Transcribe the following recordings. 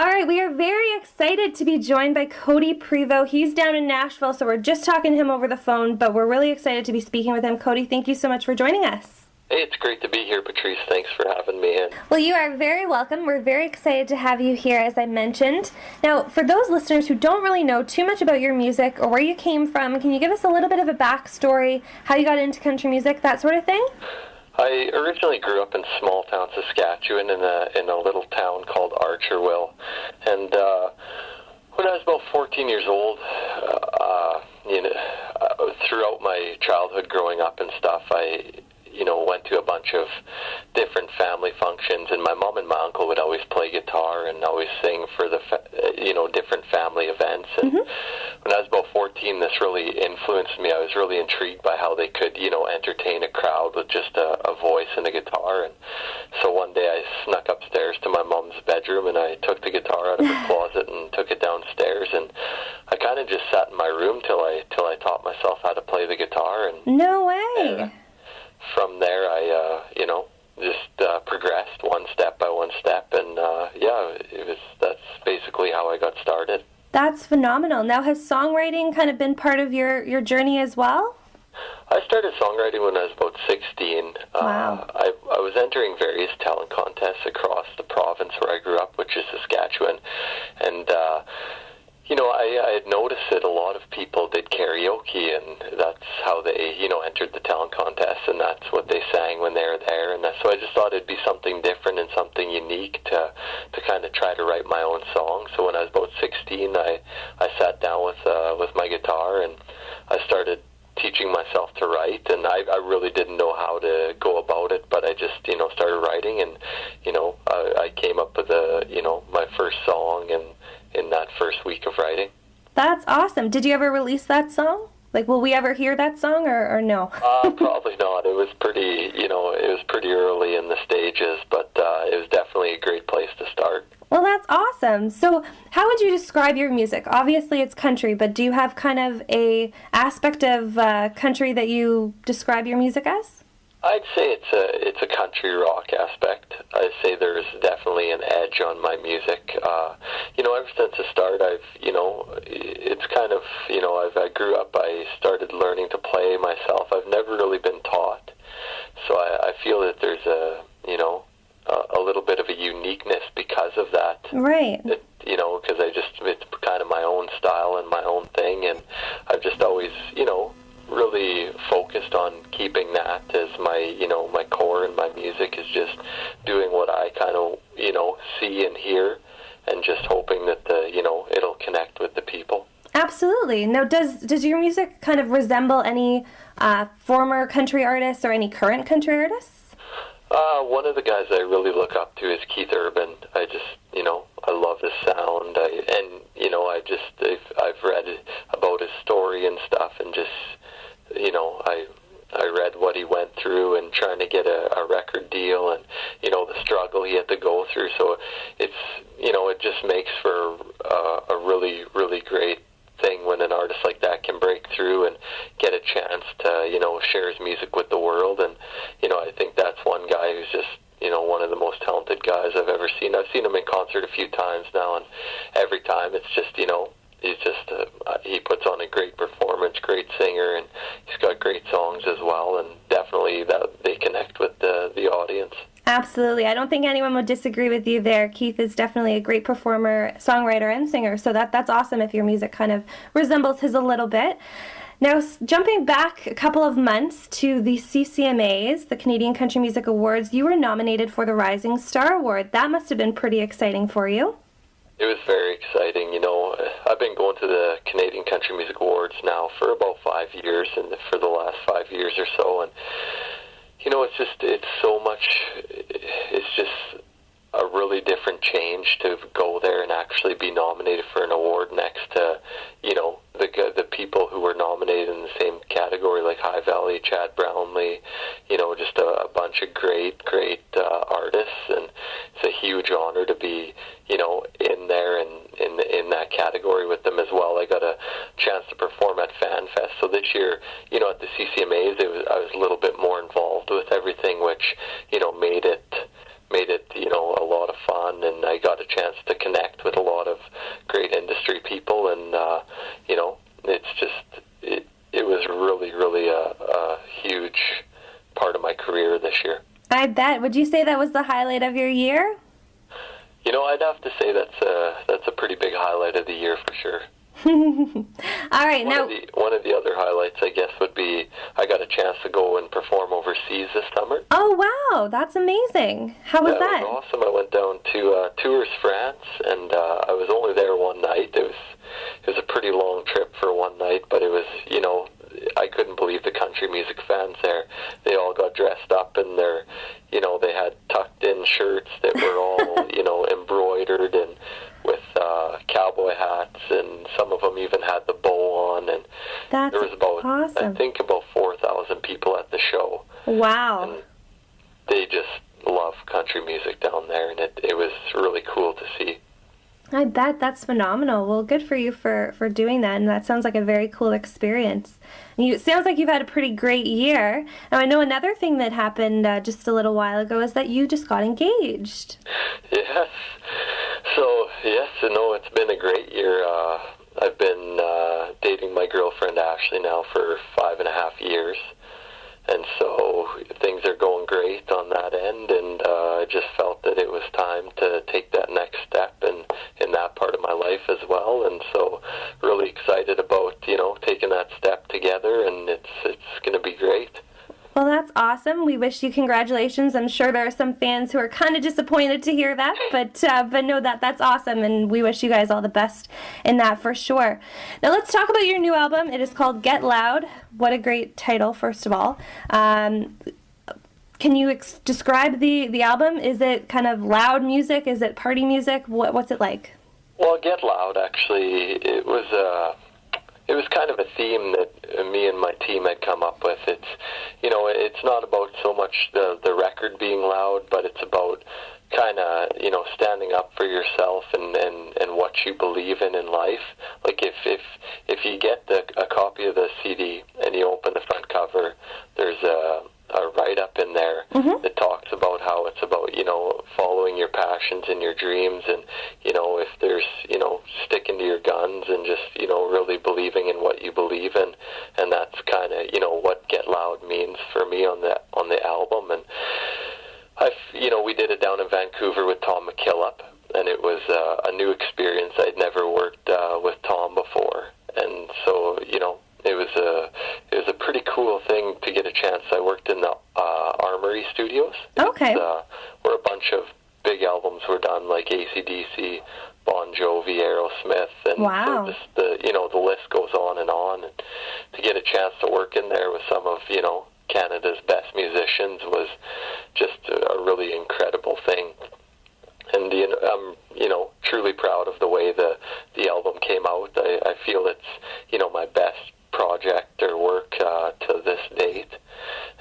All right, we are very excited to be joined by Codie Prevost. He's down in Nashville, so we're just talking to him over the phone, but we're really excited to be speaking with him. Codie, thank you so much for joining us. Hey, it's great to be here, Patrice. Thanks for having me in. Well, you are very welcome. We're very excited to have you here, as I mentioned. Now, for those listeners who don't really know too much about your music or where you came from, can you give us a little bit of a backstory, how you got into country music, that sort of thing? I originally grew up in small town Saskatchewan in a little town called Archerville, and when I was about 14 years old, throughout my childhood growing up and stuff, I went to a bunch of different family functions, and my mom and my uncle would always play guitar and always sing for the different family events. And when I was about 14, this really influenced me. I was really intrigued by how they could entertain a crowd with just a voice and a guitar. And so one day I snuck upstairs to my mom's bedroom, and I took the guitar out of her closet and took it downstairs, and I kind of just sat in my room till I taught myself how to play the guitar. And no way. From there, I just progressed one step by one step, and that's basically how I got started. That's phenomenal. Now, has songwriting kind of been part of your journey as well? I started songwriting when I was about 16. Wow. I was entering various talent contests across the province where I grew up, which is Saskatchewan, and I had noticed that a lot of people did karaoke, and that's how they, entered the talent contest, and that's what they sang when they were there. And so I just thought it'd be something different and something unique to kind of try to write my own song. So when I was about 16, I sat down with my guitar, and I started teaching myself to write, and I really didn't know how to go about it, but I just started writing, and I came up with my first song in that first week of writing. That's awesome. Did you ever release that song? Like, will we ever hear that song, or no? Probably not. It was pretty early in the stages, but it was definitely a great place to start. Well, that's awesome. So how would you describe your music? Obviously it's country, but do you have kind of a aspect of country that you describe your music as? I'd say it's a country rock aspect. I'd say there's definitely an edge on my music. Ever since the start, it's kind of, I grew up, I started learning to play myself. I've never really been taught. So I feel that there's a little bit of a uniqueness because of that. Right. Because it's kind of my own style and my own thing, and I've just always, really focused on keeping that as my core, and my music is just doing what I kind of, see and hear, and just hoping that it'll connect with the people. Absolutely. Now, does your music kind of resemble any former country artists or any current country artists? One of the guys I really look up to is Keith Urban. I just, I love his sound, I've read about his story and stuff, and just, I read what he went through and trying to get a record deal, and, the struggle he had to go through. So it's, it just makes for a really, really great thing when an artist like that can break through and get a chance to, share his music with the world. And, I think that's one guy who's just, one of the most talented guys I've ever seen. I've seen him in concert a few times now, and every time it's just, he's just, he puts on a great performance, great singer, and he's got great songs as well, and definitely that they connect with the audience. Absolutely. I don't think anyone would disagree with you there. Keith is definitely a great performer, songwriter, and singer, so that's awesome if your music kind of resembles his a little bit. Now, jumping back a couple of months to the CCMAs, the Canadian Country Music Awards, you were nominated for the Rising Star Award. That must have been pretty exciting for you. It was very exciting. I've been going to the Canadian Country Music Awards now for about 5 years, and for the last 5 years or so, and it's so much, it's just a really different change to go there and actually be nominated for an award next to, the people who were nominated in the same category, like High Valley, Chad Brownlee, just a bunch of great artists, and it's a huge honor to be, in there and in that category with them as well. I got a chance to perform at FanFest, so this year, at the CCMAs, I was a little bit more involved with everything, which, made it a lot of fun, and I got a chance to connect with huge part of my career this year. I bet. Would you say that was the highlight of your year? You know, I'd have to say that's a pretty big highlight of the year for sure. All right, one of the other highlights, I guess, would be I got a chance to go and perform overseas this summer. Oh wow, that's amazing! How was that? It was awesome. I went down to Tours, France, and I was only there one night. It was a pretty long trip for one night, but it was, you know, I couldn't believe the country music fans there. They all got dressed up in their, you know, they had tucked in shirts that were all, you know, embroidered and with cowboy hats, and some of them even had the bow on, and that's there was about, awesome. I think about 4,000 people at the show. Wow. And they just love country music down there, and it was really cool to see. I bet. That's phenomenal. Well, good for you for doing that, and that sounds like a very cool experience. And it sounds like you've had a pretty great year. Now, I know another thing that happened just a little while ago is that you just got engaged. Yes. So, yes, no, it's been a great year. I've been dating my girlfriend Ashley now for 5.5 years. And so things are going great on that end, and I just felt that it was time to take that next step in that part of my life as well. And so really excited about, you know, taking that step together, and it's going to be great. Well, that's awesome. We wish you congratulations. I'm sure there are some fans who are kind of disappointed to hear that, but no, that's awesome, and we wish you guys all the best in that for sure. Now let's talk about your new album. It is called Get Loud. What a great title, first of all. Can you describe the album? Is it kind of loud music? Is it party music? What's it like? Well, Get Loud, actually, it was kind of a theme that me and my team had come up with. It's, you know, it's not about so much the record being loud, but it's about kind of, you know, standing up for yourself and what you believe in life. Like if you get a copy of the CD and you open the front cover, there's a write-up in there that talks about how it's about, you know, following your passions and your dreams, and, you know, if there's, you know, sticking to your guns and just, you know, really believing in what you believe in. And that's kind of, you know, what Get Loud means for me on the album. And you know, we did it down in Vancouver with Tom McKillop, and it was a new experience. I'd never worked with Tom before, and so, you know, it was a pretty cool thing to get a chance. I worked in the Armory Studios. Okay. Where a bunch of big albums were done, like AC/DC, Bon Jovi, Aerosmith, and wow. So just the list goes on. And to get a chance to work in there with some of, you know, Canada's best musicians was just a really incredible thing. And I'm, you know, truly proud of the way the album came out. I feel it's, you know, my best project or work to this date,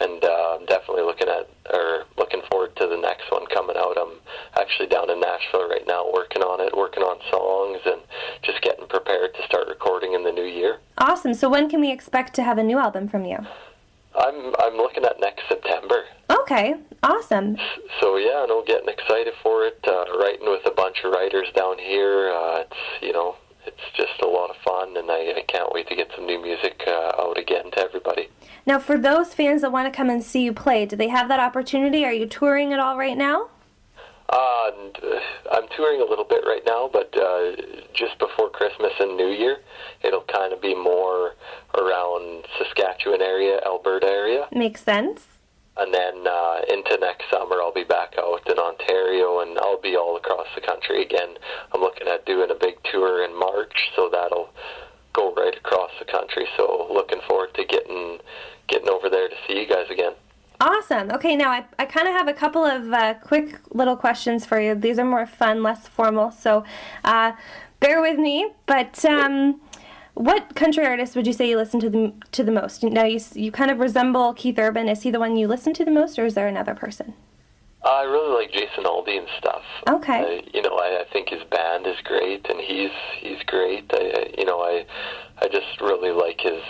and I'm definitely looking forward to the next one coming out. I'm actually down in Nashville right now working on songs and just getting prepared to start recording in the new year. Awesome. So when can we expect to have a new album from you? I'm looking at next September. Okay, awesome. So yeah, I'm getting excited for it. Writing with a bunch of writers down here. It's just a lot of fun, and I can't wait to get some new music out again to everybody. Now, for those fans that want to come and see you play, do they have that opportunity? Are you touring at all right now? I'm touring a little bit right now, but just before Christmas and New Year, it'll kind of be more around Saskatchewan area, Alberta area. Makes sense. And then into next summer, I'll be back out in Ontario, and I'll be all across the country again. I'm looking at doing a big tour in March, so that'll go right across the country. So looking forward to getting over there to see you guys again. Awesome. Okay, now I kind of have a couple of quick little questions for you. These are more fun, less formal, so bear with me. But what country artist would you say you listen to the most? Now, you kind of resemble Keith Urban. Is he the one you listen to the most, or is there another person? I really like Jason Aldean's stuff. Okay. I think his band is great, and he's great. I just really like his,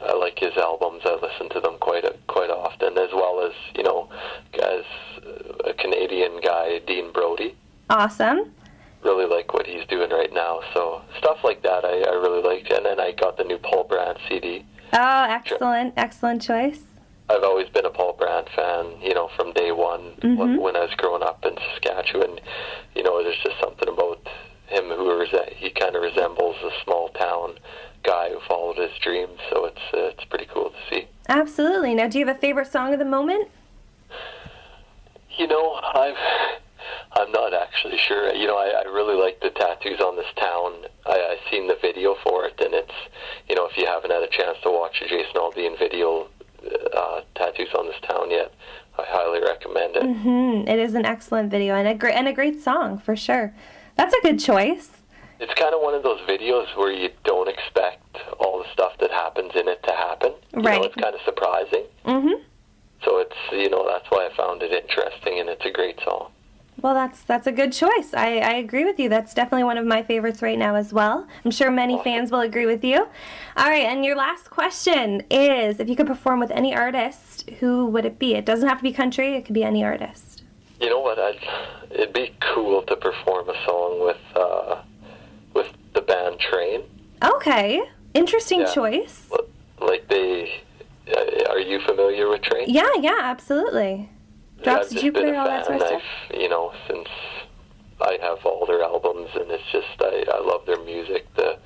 I like his albums. I listen to them quite often, as well as, as a Canadian guy, Dean Brody. Awesome. Really like what he's doing right now. So stuff like that I really liked. And then I got the new Paul Brandt CD. Oh, excellent choice. I've always been a Paul Brand fan, from day one when I was growing up in Saskatchewan. There's just something about him he kind of resembles a small town guy who followed his dreams, so it's pretty cool to see. Absolutely. Now, do you have a favorite song of the moment? I'm not actually sure. I really like the Tattoos on This Town. I've seen the video for it, and it's, if you haven't had a chance to watch the Jason Aldean video, Tattoos on This Town yet, I highly recommend it. Mm-hmm. It is an excellent video and a great song for sure. That's a good choice. It's kind of one of those videos where you don't expect all the stuff that happens in it to happen. Right. It's kind of surprising. Mm-hmm. So it's, that's why I found it interesting, and it's a great song. Well, that's a good choice. I agree with you. That's definitely one of my favorites right now as well. I'm sure many fans will agree with you. All right, and your last question is, if you could perform with any artist, who would it be? It doesn't have to be country. It could be any artist. You know what? It'd be cool to perform a song with the band Train. Okay, interesting choice. Are you familiar with Train? Yeah, absolutely. Drops to Jupiter, all that sort of stuff. Since I have all their albums, and it's just I love their music. The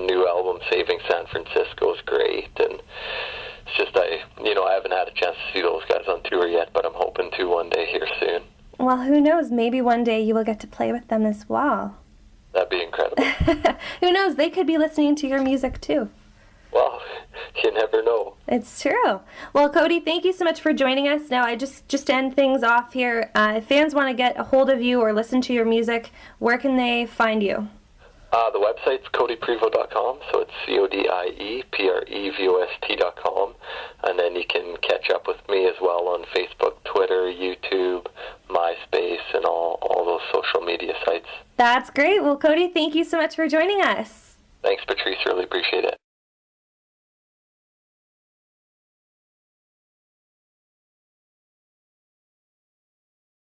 new album Saving San Francisco is great, and it's just I haven't had a chance to see those guys on tour yet, but I'm hoping to one day here soon. Well, who knows? Maybe one day you will get to play with them as well. That'd be incredible. Who knows? They could be listening to your music too. Well, you never know. It's true. Well, Codie, thank you so much for joining us. Now, I just to end things off here, if fans want to get a hold of you or listen to your music, where can they find you? The website's CodiePrevost.com, so it's CodiePrevost.com, and then you can catch up with me as well on Facebook, Twitter, YouTube, MySpace, and all those social media sites. That's great. Well, Codie, thank you so much for joining us. Thanks, Patrice. Really appreciate it.